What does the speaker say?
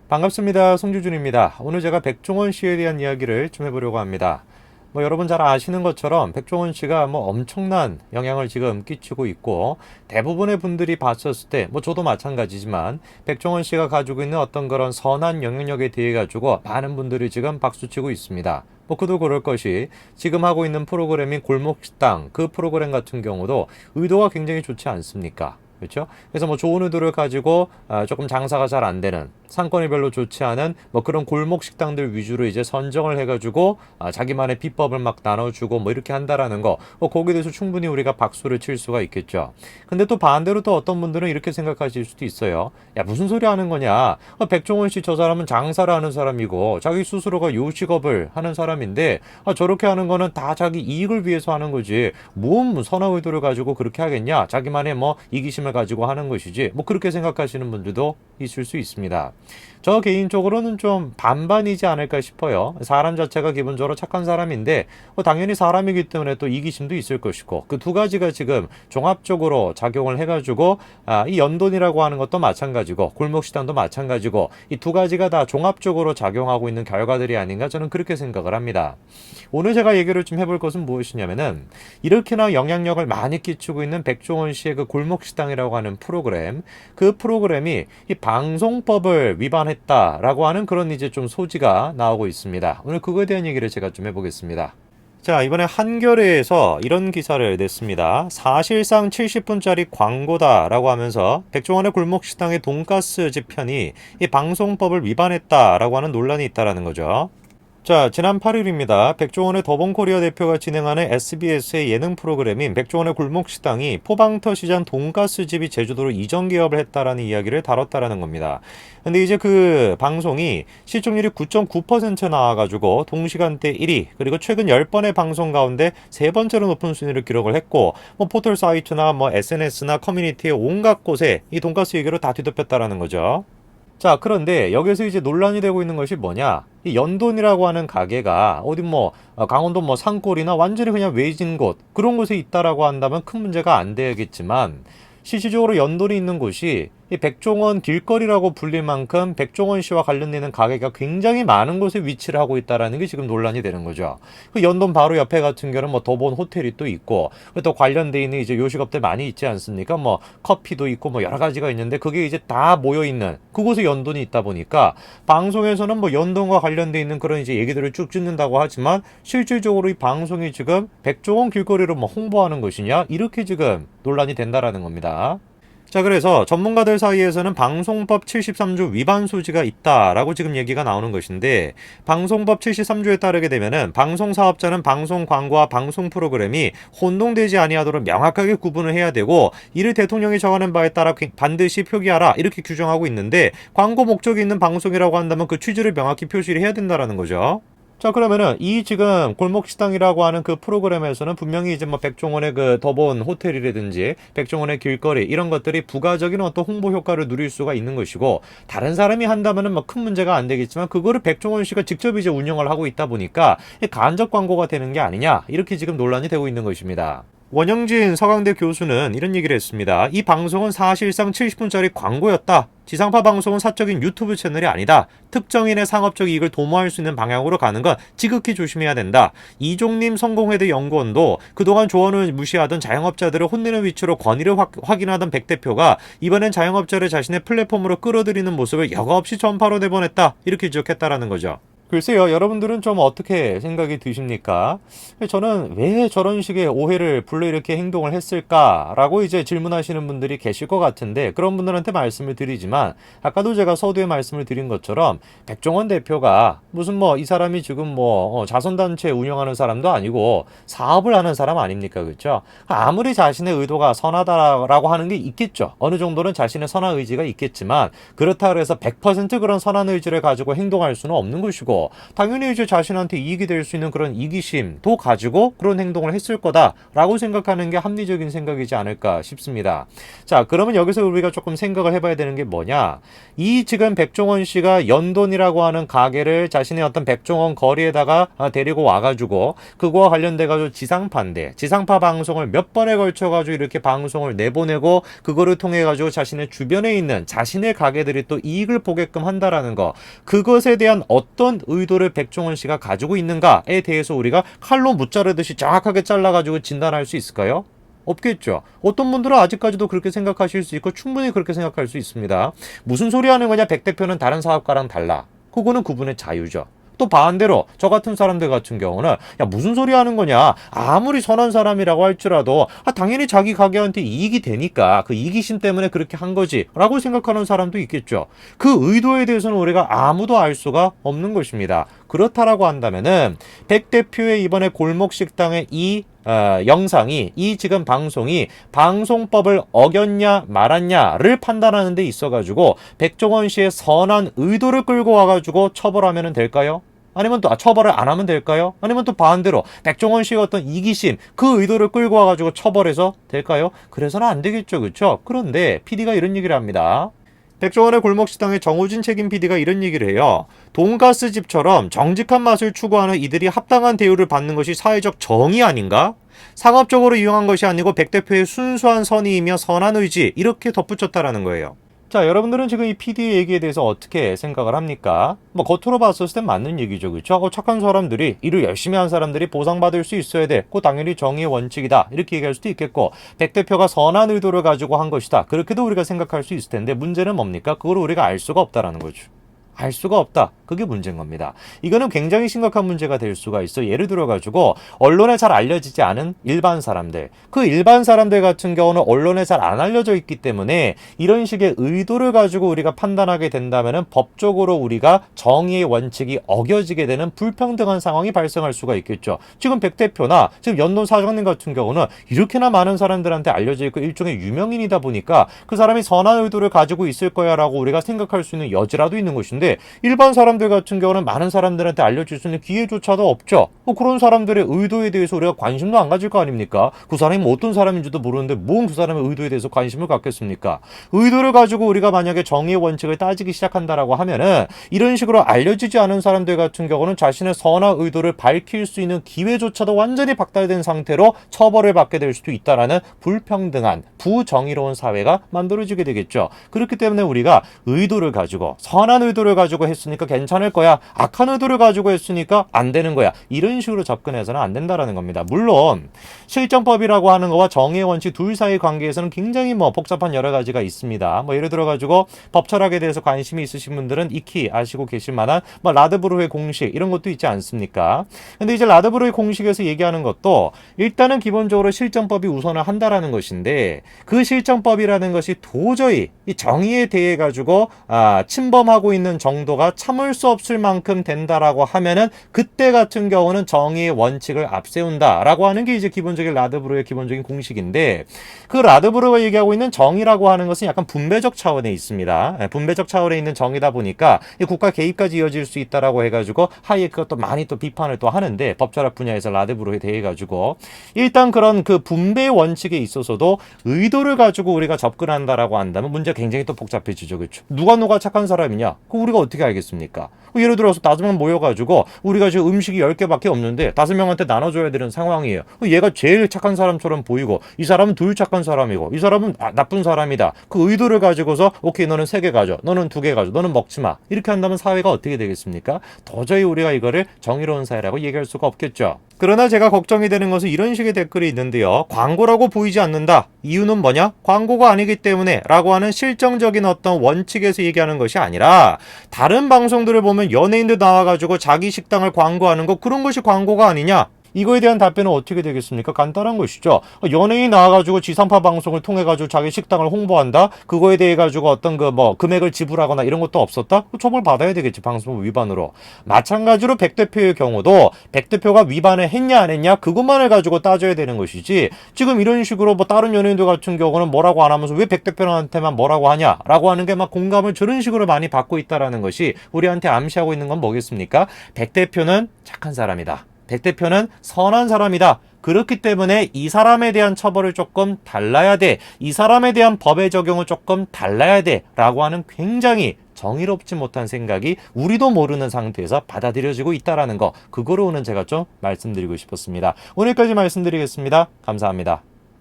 반갑습니다. 송주준입니다. 오늘 제가 백종원 씨에 대한 이야기를 좀 해보려고 합니다. 여러분 잘 아시는 것처럼 백종원 씨가 엄청난 영향을 지금 끼치고 있고, 대부분의 분들이 봤었을 때, 저도 마찬가지지만 백종원 씨가 가지고 있는 어떤 그런 선한 영향력에 대해 가지고 많은 분들이 지금 박수치고 있습니다. 그도 그럴 것이 지금 하고 있는 프로그램인 골목식당, 그 프로그램 같은 경우도 의도가 굉장히 좋지 않습니까? 그렇죠? 그래서 좋은 의도를 가지고 조금 장사가 잘 안 되는, 상권이 별로 좋지 않은 그런 골목 식당들 위주로 이제 선정을 해가지고 자기만의 비법을 막 나눠주고 이렇게 한다라는 거, 거기에 대해서 충분히 우리가 박수를 칠 수가 있겠죠. 근데 또 반대로 또 어떤 분들은 이렇게 생각하실 수도 있어요. 야, 무슨 소리 하는 거냐? 백종원 씨 저 사람은 장사를 하는 사람이고 자기 스스로가 요식업을 하는 사람인데 저렇게 하는 거는 다 자기 이익을 위해서 하는 거지. 뭔 선한 의도를 가지고 그렇게 하겠냐? 자기만의 이기심을 가지고 하는 것이지. 그렇게 생각하시는 분들도 있을 수 있습니다. 저 개인적으로는 좀 반반이지 않을까 싶어요. 사람 자체가 기본적으로 착한 사람인데 당연히 사람이기 때문에 또 이기심도 있을 것이고, 그 두 가지가 지금 종합적으로 작용을 해가지고 이 연돈이라고 하는 것도 마찬가지고 골목식당도 마찬가지고, 이 두 가지가 다 종합적으로 작용하고 있는 결과들이 아닌가, 저는 그렇게 생각을 합니다. 오늘 제가 얘기를 좀 해볼 것은 무엇이냐면은, 이렇게나 영향력을 많이 끼치고 있는 백종원 씨의 그 골목식당이라고 하는 프로그램, 그 프로그램이 이 방송법을 위반했다라고 하는 그런 이제 좀 소지가 나오고 있습니다. 오늘 그거에 대한 얘기를 제가 좀 해보겠습니다. 자, 이번에 한겨레에서 이런 기사를 냈습니다. 사실상 70분짜리 광고다라고 하면서 백종원의 골목식당의 돈가스 집 편이 이 방송법을 위반했다라고 하는 논란이 있다라는 거죠. 자, 지난 8일입니다. 백종원의 더본코리아 대표가 진행하는 SBS의 예능 프로그램인 백종원의 골목식당이 포방터 시장 돈가스집이 제주도로 이전 개업을 했다라는 이야기를 다뤘다라는 겁니다. 근데 이제 그 방송이 시청률이 9.9% 나와가지고 동시간대 1위, 그리고 최근 10번의 방송 가운데 세 번째로 높은 순위를 기록을 했고, 포털 사이트나 SNS나 커뮤니티의 온갖 곳에 이 돈가스 얘기로 다 뒤덮였다라는 거죠. 자, 그런데 여기서 이제 논란이 되고 있는 것이 뭐냐? 이 연돈이라고 하는 가게가 어디 강원도 산골이나 완전히 그냥 외진 곳, 그런 곳에 있다라고 한다면 큰 문제가 안 되겠지만, 실질적으로 연돈이 있는 곳이 이 백종원 길거리라고 불릴 만큼 백종원 씨와 관련되는 가게가 굉장히 많은 곳에 위치를 하고 있다라는 게 지금 논란이 되는 거죠. 그 연돈 바로 옆에 같은 경우는 더본 호텔이 또 있고, 또 관련돼 있는 이제 요식업들 많이 있지 않습니까? 커피도 있고 여러 가지가 있는데, 그게 이제 다 모여 있는 그곳에 연돈이 있다 보니까 방송에서는 연돈과 관련돼 있는 그런 이제 얘기들을 쭉 찍는다고 하지만, 실질적으로 이 방송이 지금 백종원 길거리로 홍보하는 것이냐, 이렇게 지금 논란이 된다라는 겁니다. 자, 그래서 전문가들 사이에서는 방송법 73조 위반 소지가 있다라고 지금 얘기가 나오는 것인데, 방송법 73조에 따르게 되면은 방송사업자는 방송 광고와 방송 프로그램이 혼동되지 아니하도록 명확하게 구분을 해야 되고, 이를 대통령이 정하는 바에 따라 반드시 표기하라, 이렇게 규정하고 있는데, 광고 목적이 있는 방송이라고 한다면 그 취지를 명확히 표시를 해야 된다라는 거죠. 자, 그러면은 이 지금 골목식당이라고 하는 그 프로그램에서는 분명히 이제 백종원의 그 더본 호텔이라든지 백종원의 길거리, 이런 것들이 부가적인 어떤 홍보 효과를 누릴 수가 있는 것이고, 다른 사람이 한다면은 큰 문제가 안 되겠지만, 그거를 백종원 씨가 직접 이제 운영을 하고 있다 보니까 간접 광고가 되는 게 아니냐, 이렇게 지금 논란이 되고 있는 것입니다. 원영진 서강대 교수는 이런 얘기를 했습니다. 이 방송은 사실상 70분짜리 광고였다. 지상파 방송은 사적인 유튜브 채널이 아니다. 특정인의 상업적 이익을 도모할 수 있는 방향으로 가는 건 지극히 조심해야 된다. 이종림 성공회대 연구원도 그동안 조언을 무시하던 자영업자들을 혼내는 위치로 권위를 확인하던 백 대표가 이번엔 자영업자를 자신의 플랫폼으로 끌어들이는 모습을 여과없이 전파로 내보냈다, 이렇게 지적했다라는 거죠. 글쎄요, 여러분들은 좀 어떻게 생각이 드십니까? 저는 왜 저런 식의 오해를 불러일으켜 행동을 했을까라고 이제 질문하시는 분들이 계실 것 같은데, 그런 분들한테 말씀을 드리지만, 아까도 제가 서두에 말씀을 드린 것처럼 백종원 대표가 무슨 이 사람이 지금 자선단체 운영하는 사람도 아니고 사업을 하는 사람 아닙니까? 그렇죠? 아무리 자신의 의도가 선하다라고 하는 게 있겠죠. 어느 정도는 자신의 선한 의지가 있겠지만, 그렇다고 해서 100% 그런 선한 의지를 가지고 행동할 수는 없는 것이고, 아니고 당연히 이제 자신한테 이익이 될 수 있는 그런 이기심도 가지고 그런 행동을 했을 거다라고 생각하는 게 합리적인 생각이지 않을까 싶습니다. 자, 그러면 여기서 우리가 조금 생각을 해봐야 되는 게 뭐냐? 이 지금 백종원 씨가 연돈이라고 하는 가게를 자신의 어떤 백종원 거리에다가 데리고 와가지고 그거와 관련돼가지고 지상파 방송을 몇 번에 걸쳐가지고 이렇게 방송을 내보내고 그거를 통해가지고 자신의 주변에 있는 자신의 가게들이 또 이익을 보게끔 한다라는 거, 그것에 대한 어떤 의도를 백종원 씨가 가지고 있는가에 대해서 우리가 칼로 무자르듯이 정확하게 잘라가지고 진단할 수 있을까요? 없겠죠. 어떤 분들은 아직까지도 그렇게 생각하실 수 있고 충분히 그렇게 생각할 수 있습니다. 무슨 소리 하는 거냐? 백 대표는 다른 사업가랑 달라. 그거는 그분의 자유죠. 또 반대로 저 같은 사람들 같은 경우는 야, 무슨 소리 하는 거냐? 아무리 선한 사람이라고 할지라도 당연히 자기 가게한테 이익이 되니까 그 이기심 때문에 그렇게 한 거지 라고 생각하는 사람도 있겠죠. 그 의도에 대해서는 우리가 아무도 알 수가 없는 것입니다. 그렇다라고 한다면은 백 대표의 이번에 골목식당의 이 영상이, 이 지금 방송이 방송법을 어겼냐 말았냐를 판단하는 데 있어가지고 백종원 씨의 선한 의도를 끌고 와가지고 처벌하면 될까요? 아니면 또 처벌을 안 하면 될까요? 아니면 또 반대로 백종원 씨의 어떤 이기심, 그 의도를 끌고 와가지고 처벌해서 될까요? 그래서는 안 되겠죠, 그렇죠? 그런데 PD가 이런 얘기를 합니다. 백종원의 골목식당의 정우진 책임 PD가 이런 얘기를 해요. 돈가스 집처럼 정직한 맛을 추구하는 이들이 합당한 대우를 받는 것이 사회적 정의 아닌가? 상업적으로 이용한 것이 아니고 백 대표의 순수한 선의이며 선한 의지, 이렇게 덧붙였다라는 거예요. 자, 여러분들은 지금 이 PD의 얘기에 대해서 어떻게 생각을 합니까? 뭐 겉으로 봤을 땐 맞는 얘기죠, 그렇죠? 착한 사람들이, 일을 열심히 한 사람들이 보상받을 수 있어야 돼. 그거 당연히 정의의 원칙이다. 이렇게 얘기할 수도 있겠고, 백 대표가 선한 의도를 가지고 한 것이다. 그렇게도 우리가 생각할 수 있을 텐데 문제는 뭡니까? 그걸 우리가 알 수가 없다라는 거죠. 알 수가 없다. 그게 문제인 겁니다. 이거는 굉장히 심각한 문제가 될 수가 있어. 예를 들어가지고 언론에 잘 알려지지 않은 일반 사람들, 그 일반 사람들 같은 경우는 언론에 잘 안 알려져 있기 때문에 이런 식의 의도를 가지고 우리가 판단하게 된다면은 법적으로 우리가 정의의 원칙이 어겨지게 되는 불평등한 상황이 발생할 수가 있겠죠. 지금 백 대표나 지금 연돈 사장님 같은 경우는 이렇게나 많은 사람들한테 알려져 있고 일종의 유명인이다 보니까 그 사람이 선한 의도를 가지고 있을 거야라고 우리가 생각할 수 있는 여지라도 있는 것인데, 일반 사람들 같은 경우는 많은 사람들한테 알려줄 수 있는 기회조차도 없죠. 그런 사람들의 의도에 대해서 우리가 관심도 안 가질 거 아닙니까? 그 사람이 뭐 어떤 사람인지도 모르는데 뭔 그 사람의 의도에 대해서 관심을 갖겠습니까? 의도를 가지고 우리가 만약에 정의의 원칙을 따지기 시작한다라고 하면은 이런 식으로 알려지지 않은 사람들 같은 경우는 자신의 선한 의도를 밝힐 수 있는 기회조차도 완전히 박탈된 상태로 처벌을 받게 될 수도 있다라는 불평등한 부정의로운 사회가 만들어지게 되겠죠. 그렇기 때문에 우리가 의도를 가지고, 선한 의도를 가지고 했으니까 괜찮을 거야, 악한 의도를 가지고 했으니까 안 되는 거야, 이런 식으로 접근해서는 안 된다라는 겁니다. 물론 실정법이라고 하는 거와 정의의 원칙 둘 사이 관계에서는 굉장히 복잡한 여러 가지가 있습니다. 예를 들어 가지고 법 철학에 대해서 관심이 있으신 분들은 익히 아시고 계실 만한 라드브루의 공식, 이런 것도 있지 않습니까? 근데 이제 라드브루의 공식에서 얘기하는 것도 일단은 기본적으로 실정법이 우선을 한다라는 것인데, 그 실정법이라는 것이 도저히 이 정의에 대해 가지고 침범하고 있는 정도가 참을 수 없을 만큼 된다라고 하면은 그때 같은 경우는 정의의 원칙을 앞세운다라고 하는 게 이제 기본적인 라드브루의 기본적인 공식인데, 그 라드브루가 얘기하고 있는 정의라고 하는 것은 약간 분배적 차원에 있습니다. 분배적 차원에 있는 정의다 보니까 국가 개입까지 이어질 수 있다라고 해가지고 하이에크가 또 많이 또 비판을 또 하는데, 법철학 분야에서 라드브루에 대해 가지고 일단 그런 그 분배 원칙에 있어서도 의도를 가지고 우리가 접근한다라고 한다면 문제가 굉장히 또 복잡해지죠, 그렇죠? 누가 착한 사람이냐? 그거 우리가 어떻게 알겠습니까? 예를 들어서 5명 모여가지고 우리가 지금 음식이 10개밖에 없는데 5명한테 나눠줘야 되는 상황이에요. 얘가 제일 착한 사람처럼 보이고 이 사람은 덜 착한 사람이고 이 사람은 나쁜 사람이다. 그 의도를 가지고서 오케이, 너는 3개 가져, 너는 2개 가져, 너는 먹지 마, 이렇게 한다면 사회가 어떻게 되겠습니까? 도저히 우리가 이거를 정의로운 사회라고 얘기할 수가 없겠죠. 그러나 제가 걱정이 되는 것은 이런 식의 댓글이 있는데요. 광고라고 보이지 않는다. 이유는 뭐냐? 광고가 아니기 때문에 라고 하는 실정적인 어떤 원칙에서 얘기하는 것이 아니라, 다른 방송들을 보면 연예인들 나와가지고 자기 식당을 광고하는 거, 그런 것이 광고가 아니냐? 이거에 대한 답변은 어떻게 되겠습니까? 간단한 것이죠. 연예인 나와가지고 지상파 방송을 통해가지고 자기 식당을 홍보한다? 그거에 대해 가지고 어떤 금액을 지불하거나 이런 것도 없었다? 처벌 받아야 되겠지, 방송법 위반으로. 마찬가지로 백 대표의 경우도 백 대표가 위반을 했냐 안 했냐? 그것만을 가지고 따져야 되는 것이지, 지금 이런 식으로 다른 연예인들 같은 경우는 뭐라고 안 하면서 왜 백 대표한테만 뭐라고 하냐라고 하는 게 막 공감을 저런 식으로 많이 받고 있다라는 것이 우리한테 암시하고 있는 건 뭐겠습니까? 백 대표는 착한 사람이다. 백 대표는 선한 사람이다. 그렇기 때문에 이 사람에 대한 처벌을 조금 달라야 돼. 이 사람에 대한 법의 적용을 조금 달라야 돼. 라고 하는 굉장히 정의롭지 못한 생각이 우리도 모르는 상태에서 받아들여지고 있다는 거. 그거로 오늘 제가 좀 말씀드리고 싶었습니다. 오늘까지 말씀드리겠습니다. 감사합니다.